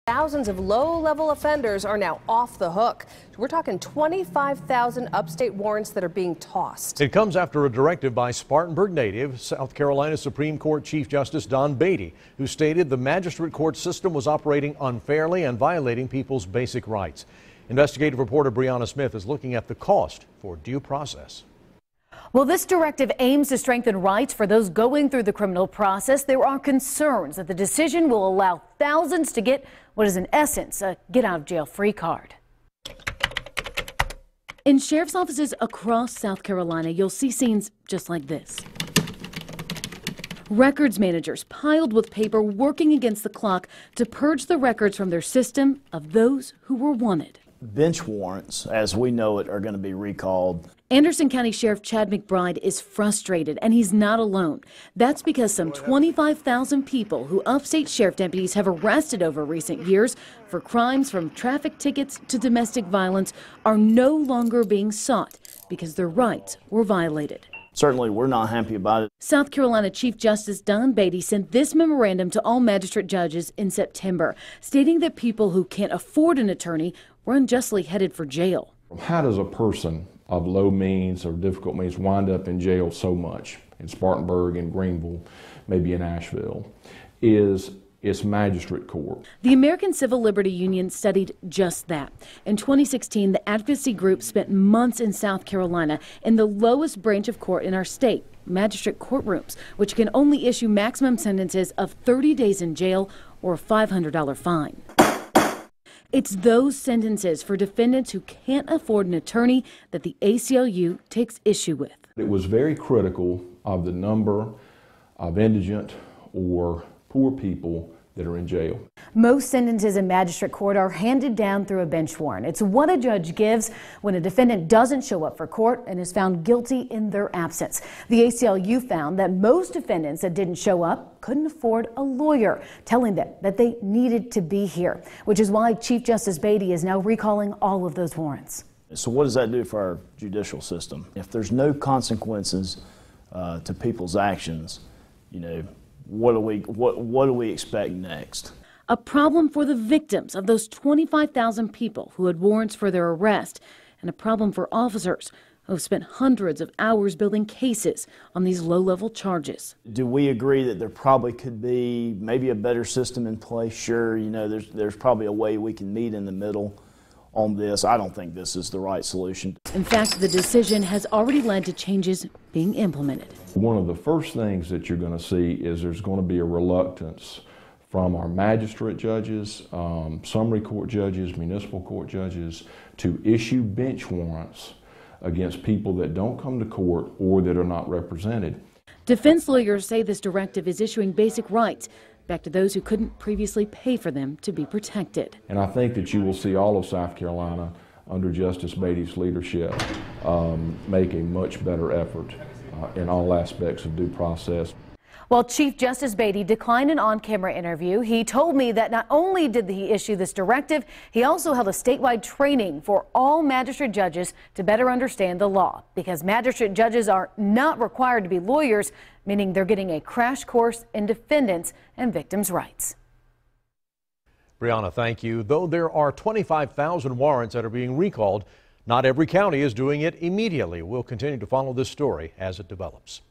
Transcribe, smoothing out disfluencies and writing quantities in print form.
Thousands of low-level offenders are now off the hook. We're talking 25,000 upstate warrants that are being tossed. It comes after a directive by Spartanburg native South Carolina Supreme Court Chief Justice Don Beatty, who stated the magistrate court system was operating unfairly and violating people's basic rights. Investigative reporter Brianna Smith is looking at the cost for due process. Well, this directive aims to strengthen rights for those going through the criminal process. There are concerns that the decision will allow thousands to get what is in essence a get-out-of-jail-free card. In sheriff's offices across South Carolina, you'll see scenes just like this. Records managers piled with paper working against the clock to purge the records from their system of those who were wanted. Bench warrants, as we know it, are going to be recalled. Anderson County Sheriff Chad McBride is frustrated, and he's not alone. That's because some 25,000 people who Upstate Sheriff deputies have arrested over recent years for crimes from traffic tickets to domestic violence are no longer being sought because their rights were violated. Certainly, we're not happy about it. South Carolina Chief Justice Don Beatty sent this memorandum to all magistrate judges in September, stating that people who can't afford an attorney were unjustly headed for jail. How does a person of low means or difficult means wind up in jail so much in Spartanburg, in Greenville, maybe in Asheville? It's magistrate court. The American Civil Liberty Union studied just that. In 2016, the advocacy group spent months in South Carolina in the lowest branch of court in our state, magistrate courtrooms, which can only issue maximum sentences of 30 days in jail or a $500 fine. It's those sentences for defendants who can't afford an attorney that the ACLU takes issue with. It was very critical of the number of indigent or poor people that are in jail. Most sentences in magistrate court are handed down through a bench warrant. It's what a judge gives when a defendant doesn't show up for court and is found guilty in their absence. The ACLU found that most defendants that didn't show up couldn't afford a lawyer, telling them that they needed to be here, which is why Chief Justice Beatty is now recalling all of those warrants. So what does that do for our judicial system? If there's no consequences to people's actions, you know, what do we expect next? A problem for the victims of those 25,000 people who had warrants for their arrest, and a problem for officers who have spent hundreds of hours building cases on these low-level charges. Do we agree that there probably could be maybe a better system in place? Sure, you know, there's probably a way we can meet in the middle on this. I don't think this is the right solution. In fact, the decision has already led to changes being implemented. One of the first things that you're going to see is there's going to be a reluctance from our magistrate judges, summary court judges, municipal court judges to issue bench warrants against people that don't come to court or that are not represented. Defense lawyers say this directive is issuing basic rights back to those who couldn't previously pay for them to be protected. And I think that you will see all of South Carolina under Justice Beatty's leadership make a much better effort in all aspects of due process. While Chief Justice Beatty declined an on-camera interview, he told me that not only did he issue this directive, he also held a statewide training for all magistrate judges to better understand the law, because magistrate judges are not required to be lawyers, meaning they're getting a crash course in defendants' and victims' rights. Brianna, thank you. Though there are 25,000 warrants that are being recalled, not every county is doing it immediately. We'll continue to follow this story as it develops.